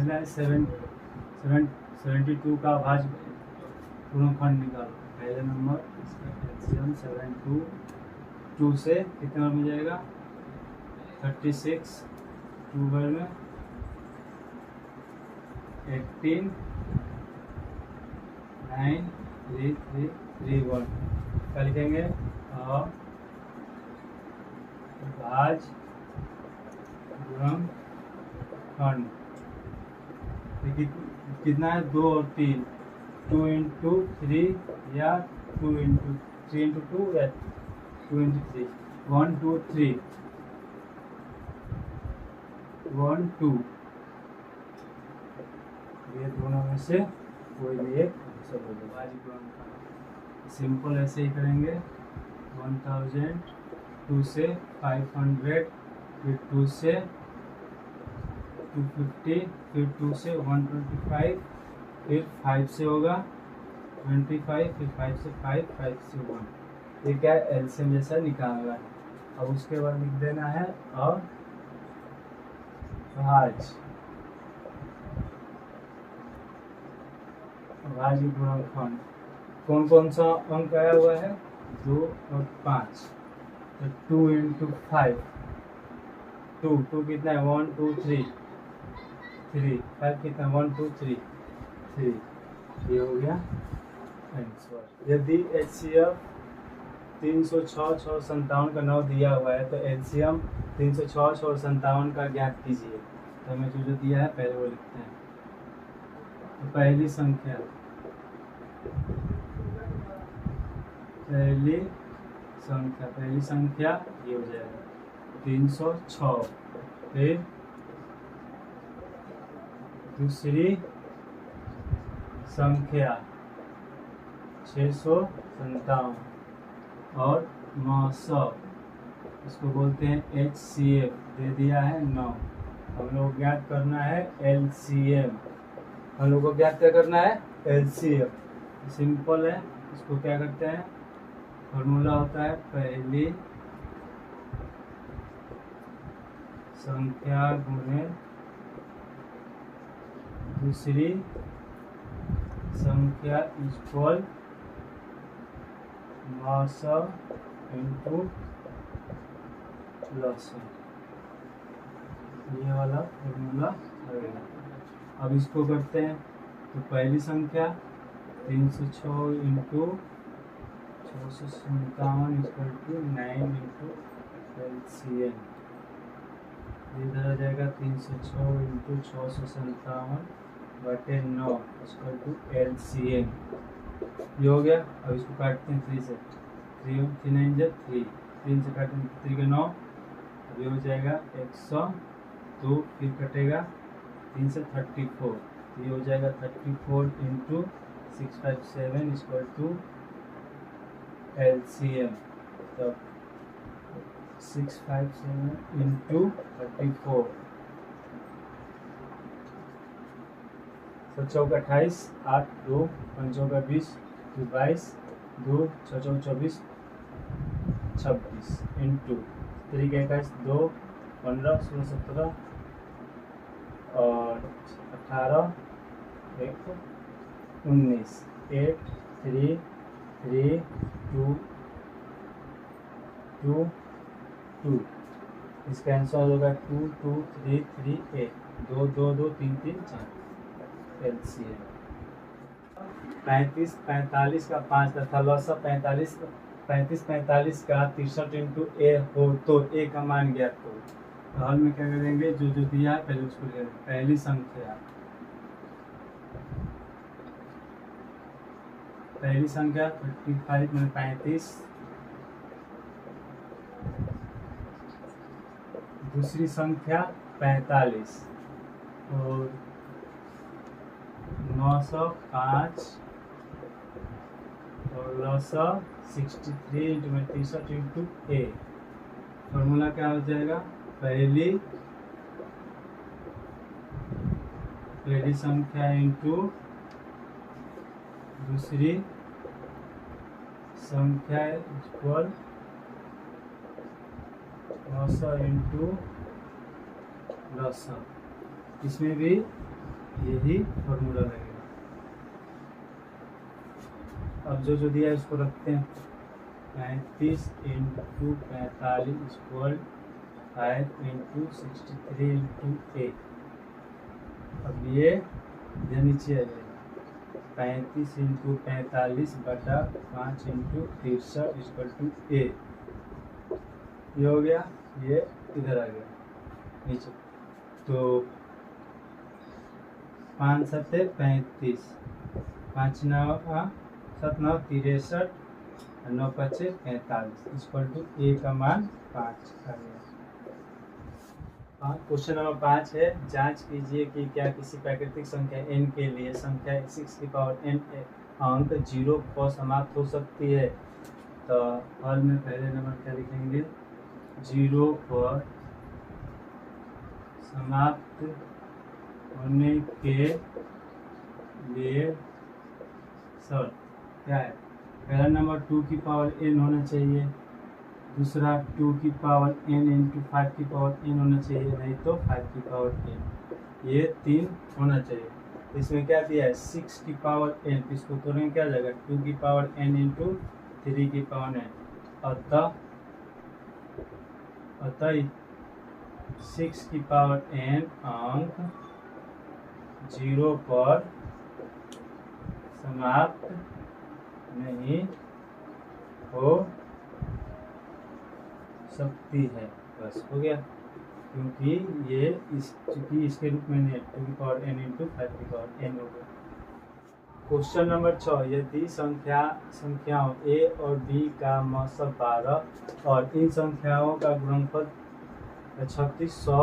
पहला है 72 का भाज्य पूर्णखंड निकालो। पहले नंबर इसका एलसीएम 2 से कितना मिल जाएगा 36, 2 में 18, 9, 3, 3, 3, 1 क्या लिखेंगे भाज्य गुणनखंड कितना है 2 और 3, 2 into 3 या 2 into 3 into 2 या 2 into 3, 1, 2, 3, 1, 2 ये दोनों में से कोई भी एक सिंपल ऐसे ही करेंगे। 1000, 2 से 500, फिर 2 से 250, फिर 2 से 125, फिर 5 से होगा 25, फिर 5 से 5, 5 से 1। ये क्या है एलसीएम जैसा निकालना है। अब उसके बाद लिख देना है और भाज्य गुणनखंड कौन कौन सा अंक आया हुआ है 2 और 5, तो 2 into 5, 2 कितना है 1, 2, 3, 5 कितना 1, 2, 3, ये हो गया आंसर। यदि HCF 306, 657 का 9 दिया हुआ है तो एलसीएम 306, 657 का ज्ञात कीजिए। तो हमें जो दिया है पहले वो लिखते हैं। तो पहली संख्या ये हो जाएगा 306, फिर दूसरी संख्या 657 और 900, इसको बोलते हैं HCF दे दिया है 9। हम लोग ज्ञात करना है LCM, हम लोग को ज्ञात क्या करना है LCM। सिंपल है, इसको क्या करते हैं फॉर्मूला होता है पहली संख्या गुणे दूसरी संख्या इक्वल 900 into 900, ये वाला फॉर्मूला लगेगा। अब इसको करते हैं तो पहली संख्या 306 into 657 equal to 9 into LCM, इधर आ जाएगा 306 into 657 बटे 9 इक्वल टू LCM, ये हो गया। अब इसको काटते हैं 3 से, 3 9 3, 3 से काटेंगे 3 के 9, ये हो जाएगा 102, फिर कटेगा 3 से 34, ये हो जाएगा 34 into 657 इक्वल टू LCM, तब 657 into 34, 7 चौका 28, 8 2 5 चौका 20, 22 2 6 चौका 24, 26 इंटू 3 के 21 2 15 16 17 और 18 1 19, 8 3 3 2 2 2, इसका आंसर होगा 2 2 3 3 8, 2 2 2 3 3 4 LCM। 35 45 का 5 तथा लसा 35 45 का 63 इंटू ए हो तो ए का मान ज्ञात करो। तो हल में क्या करेंगे जो दिया है पहले उसको लिखेंगे। पहली संख्या 35 में 35, दूसरी संख्या 45 और 905 और लसा 63 इंटू 63 इंटू ए। फॉर्मूला क्या हो जाएगा पहली संख्या इंटू दूसरी संख्या इक्वल 900 इंटू लसा। इसमें भी यही फॉर्मूला लगेगा। अब जो दिया है इसको रखते हैं, 35 इंटू 45 इक्वल 5 इंटू 63 इंटू 8। अब ये नीचे आ जाएगा, 35 इंटू 45 बटा 5 इंटू 63 इक्वल टू ए। ये हो गया, ये इधर आ गया नीचे। तो 5 सत्ते 35, 5 9 7 9 63, 9 5 45 इक्वल टू ए का मान 5 आ गया। क्वेश्चन नंबर 5 है, जांच कीजिए कि क्या किसी प्राकृतिक संख्या n के लिए संख्या 6 की पावर n अंक 0 पर समाप्त हो सकती है। तो हल में पहले नंबर क्या लिखेंगे, 0 पर समाप्त होने के लिए शर्त क्या है। पहला नंबर 2 की पावर n होना चाहिए, दूसरा 2 की पावर n इंटू 5 की पावर n होना चाहिए, नहीं तो 5 की पावर n, ये 3 होना चाहिए। इसमें क्या दिया है, 6 की पावर n, इसको तोड़ेंगे क्या जाएगा, 2 की पावर n इंटू 3 की पावर n। अतः 6 की पावर n अंक 0 पर समाप्त नहीं हो सकती है। बस हो गया, क्योंकि ये चूंकि इसके रूप में नहीं, 2 की पावर n इंटू 5 की पावर n हो गया। क्वेश्चन नंबर 6, यदि संख्याओं a और b का मौसम 12 और इन संख्याओं का गुणनफल 3600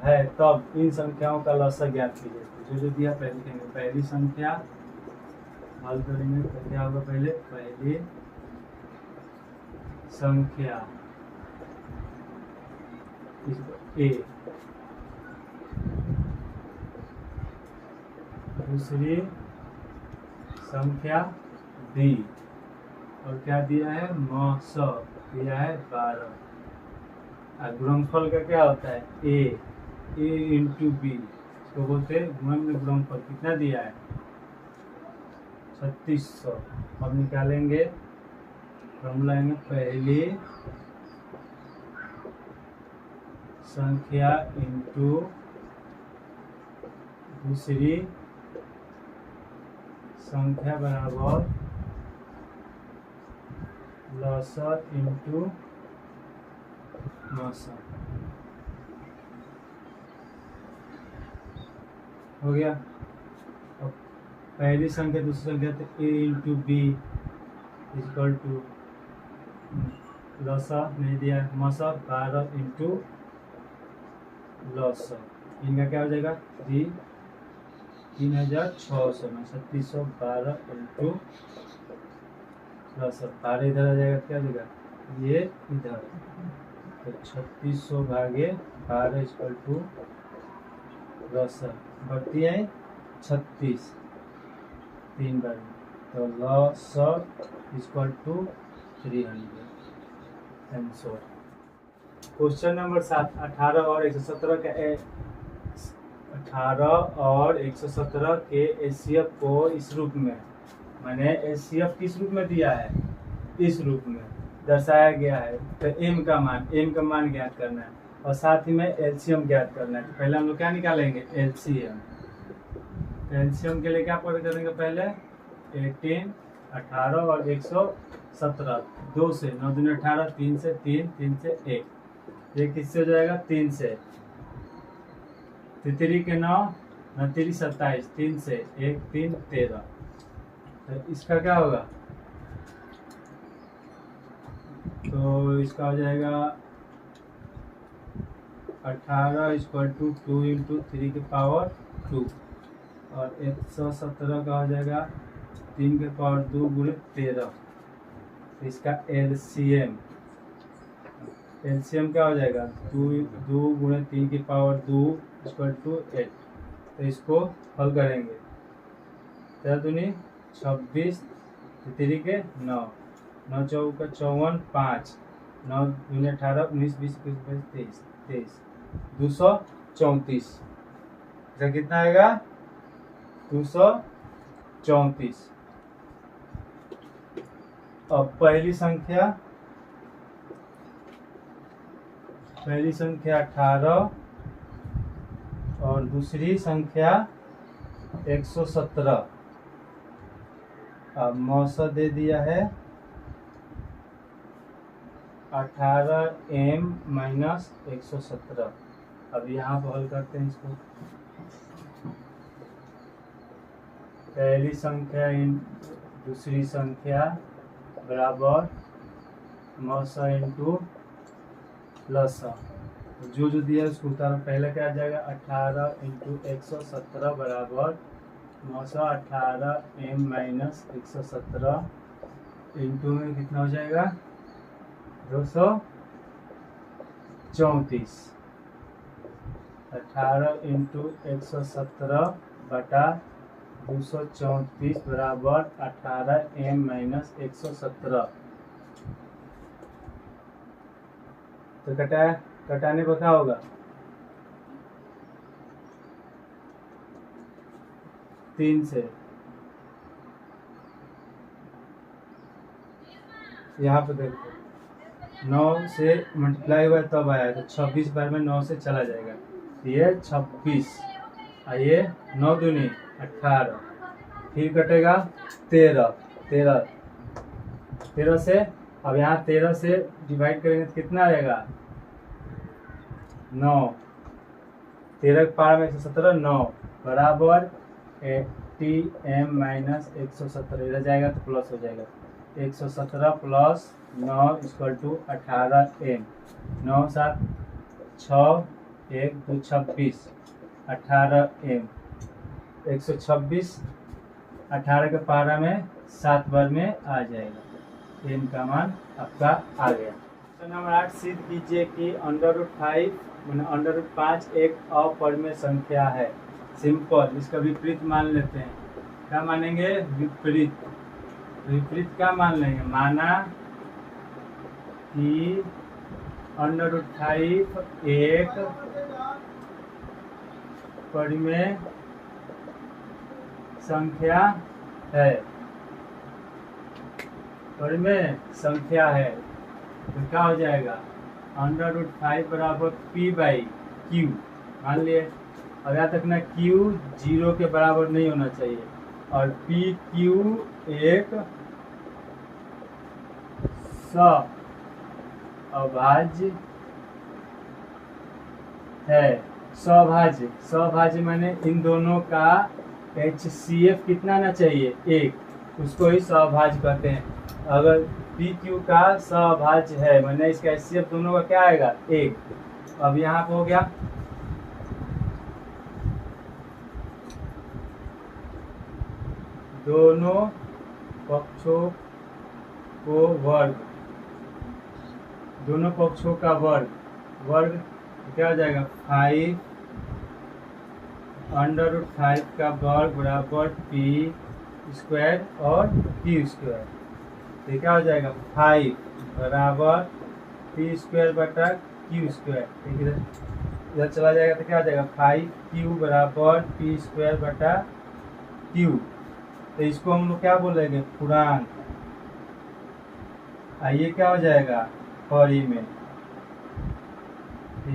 है, तब इन संख्याओं का लसागु ज्ञात कीजिए। जो दिया पहले लिखेंगे, पहली संख्या हल करेंगे तो क्या होगा, पहली संख्या a, दूसरी संख्या b, और क्या दिया है, मौसम दिया है 12। गुणनफल का क्या होता है, a इंटू b, इसको बोलते हैं गुणन में गुणनफल। कितना दिया है, 3600। अब निकालेंगे फॉर्मूला, पहली संख्या इंटू दूसरी संख्या बराबर लसागु इंटू मौसम। हो गया। अब पहली संख्या दूसरी संख्या तो a into B equal to लसागु नहीं दिया, मौसम 12 इंटू लसागु, इनका क्या हो जाएगा, 3600 में 3612 इंटू लसागु, 12 इधर आ जाएगा, क्या हो जाएगा, ये इधर, तो 3600 भागे 12 इक्वल टू लसागु, बढ़ती है 36 3 बार, तो लसागु equal to 300 answer. Question number 7, 18 और 117 के एचसीएफ को इस रूप में, मैंने एचसीएफ किस रूप में दिया है, इस रूप में दर्शाया गया है। तो m का मान ज्ञात करना है और साथ ही में एलसीएम ज्ञात करना है। तो पहले हम लोग क्या निकालेंगे, एलसीएम। एलसीएम के लिए क्या पता करेंगे, पहले 18 और 117, 2 से 9 दूनी 18, 3 से 3, 3 से 1, ये किससे हो जाएगा, 3 से, 3 के 9, 9 3 27, 3 से 1 3 13, तो इसका क्या होगा, तो इसका हो जाएगा 18 इक्वल टू 2 इंटू 3 की पावर 2, और 117 का हो जाएगा 3 के पावर 2 गुणे 13। इसका एलसीएम क्या हो जाएगा, 2 गुणे 3 की पावर 2 इक्वल टू 8। तो इसको हल करेंगे, 13 दूनी 26, 3 के 9, 9 चौक 54, 5, 9 दूनी 18, 19 20 21 22 23, 234। इसका कितना आएगा 234। अब पहली संख्या 18 और दूसरी संख्या 117। अब मौसा दे दिया है 18m माइनस 117। अब यहाँ पर हल करते हैं इसको। पहली संख्या इन दूसरी संख्या बराबर मौसा इंटू लसा, जो दिया है उसको उतारो। पहले क्या आ जाएगा 18 इंटू 117 बराबर मौसा 18m माइनस 117 इंटू में कितना हो जाएगा 234। 18 इंटू 117 बटा 234 बराबर 18m माइनस 117। तो कटाने को क्या होगा 3 से। यहाँ पे देखो 9 से मल्टीप्लाई हुआ तब आया, तो 26 बार में 9 से चला जाएगा, ये 26। ये 9 दूनी 18, फिर कटेगा 13 से। अब यहाँ 13 से डिवाइड करेंगे तो कितना आएगा 9। 13 के पार में 117 9 बराबर 80m माइनस 117। इधर जाएगा तो प्लस हो जाएगा 117 plus 9 equal to 18m। 9 7 6 1 2 26 18m। 126 18 के पारा में 7 बार में आ जाएगा। m का मान आपका आ गया। तो नंबर 8 सिद्ध कीजिए कि √5 एक अपरिमेय संख्या है। सिंपल, इसका विपरीत मान लेते हैं। क्या मानेंगे विपरीत क्या मान लेंगे, माना कि √5 एक परिमेय संख्या है। परिमेय संख्या है तो क्या हो जाएगा √5 बराबर p/q मान लिए। अब यहाँ तक ना q 0 के बराबर नहीं होना चाहिए, और pq एक अभाज्य है। सभाज्य माने इन दोनों का HCF कितना ना चाहिए 1, उसको ही सभाज्य कहते हैं। अगर PQ का सभाज्य है माने इसका HCF दोनों का क्या आएगा 1। अब यहाँ पे हो गया दोनों पक्षों को वर्ग, दोनों पक्षों का वर्ग क्या हो जाएगा 5 √5 का वर्ग बराबर p² और q²। तो क्या हो जाएगा 5 बराबर p² बटा q²। इधर चला जाएगा तो क्या हो जाएगा 5q बराबर p² बटा q। तो इसको हम लोग क्या बोलेंगे पूर्णांक। आइए क्या हो जाएगा परिमेय।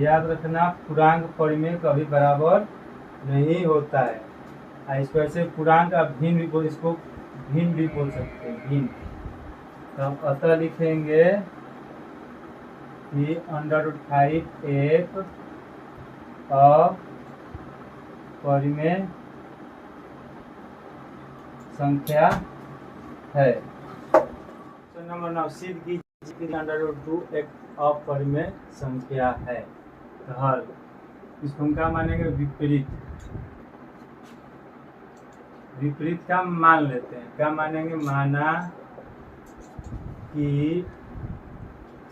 याद रखना पूर्णांक परिमेय कभी बराबर नहीं होता है। इसको ऐसे पूर्णांक आप भिन्न भी बोल, इसको भिन्न भी बोल सकते हैं, भिन्न। तो हम अतः लिखेंगे कि √5 एक अपरिमेय संख्या है। तो नंबर 9 सिद्ध कीजिए कि √2 एक अपरिमेय संख्या है। तो हल इसको हम क्या मानेंगे विपरीत का मान लेते हैं। क्या मानेंगे, माना कि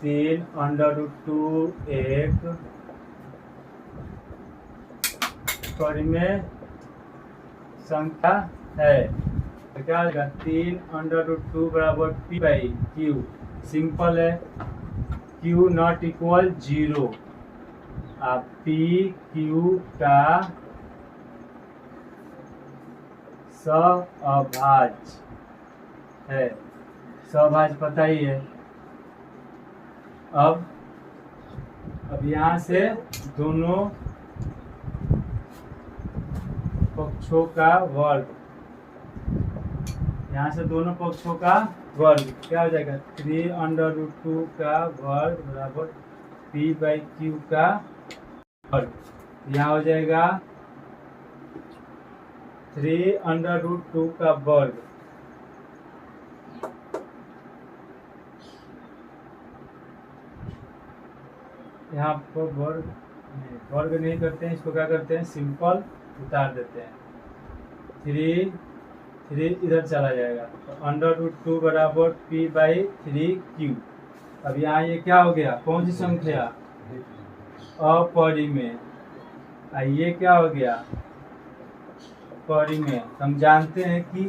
3 √2 एक परिमेय संख्या है। तो क्या होगा 3 √2 बराबर p/q। सिंपल है, q नॉट इक्वल 0। आप p q का सअभाज्य है। सअभाज्य पता ही है। अब यहाँ से दोनों पक्षों का वर्ग, यहाँ से दोनों पक्षों का वर्ग क्या हो जाएगा, 3√2 का वर्ग बराबर p/q का वर्ग। यहाँ हो जाएगा 3√2 का वर्ग, यहाँ पर वर्ग नहीं करते हैं, इसको क्या करते हैं, सिंपल उतार देते हैं। 3 इधर चला जाएगा तो √2 बराबर p/3q। अब यहाँ ये क्या हो गया, कौन सी संख्या, अपरिमेय। ये क्या हो गया, परिमेय। हम जानते हैं कि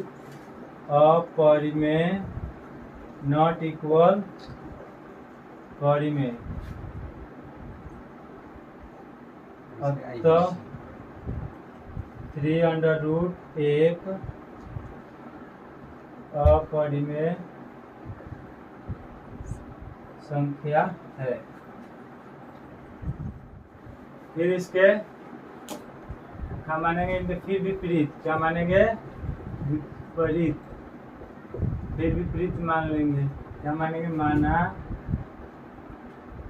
अपरिमेय नॉट इक्वल परिमेय। अतः 3√1 अपरिमेय संख्या है। फिर इसके क्या मानेंगे, इनके फिर विपरीत क्या मानेंगे, विपरीत। फिर विपरीत मान लेंगे, क्या मानेंगे, माना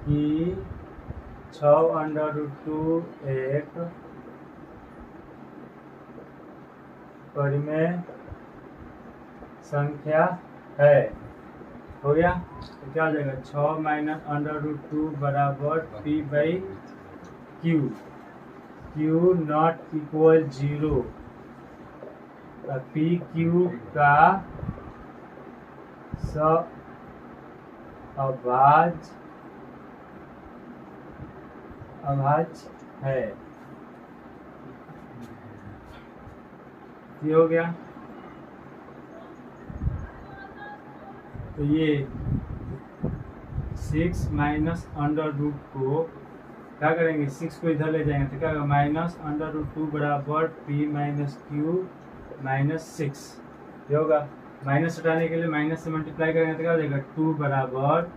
कि 6√2 एक परिमेय संख्या है। हो गया, तो क्या हो जाएगा, 6 - √2 बराबर p/q। q not equal 0। pq का अभाज्य है। ये हो गया। तो ये 6 माइनस √2 को क्या करेंगे, 6 को इधर ले जाएंगे तो क्या होगा, -√2 बराबर p/q -6। ये होगा, माइनस हटाने के लिए माइनस से मल्टीप्लाई करेंगे तो क्या हो जाएगा, 2 बराबर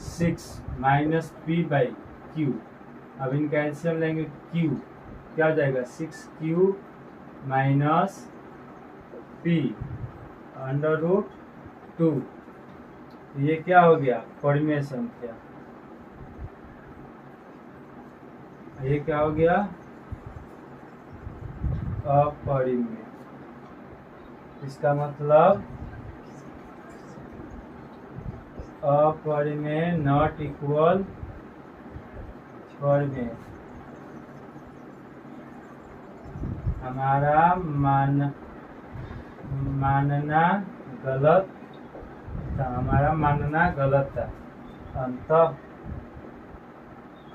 6 माइनस p/q। अब इनका एलसीएम लेंगे, q क्या हो जाएगा, 6q माइनस p √2। ये क्या हो गया, परिमेय संख्या। ये क्या हो गया, अपरिमेय। इसका मतलब अपरिमेय नॉट इक्वल परिमेय। हमारा मानना गलत था, हमारा मानना गलत था। अतः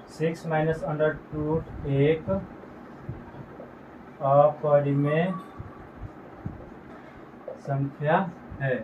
6 माइनस √2 एक अपरिमेय संख्या है।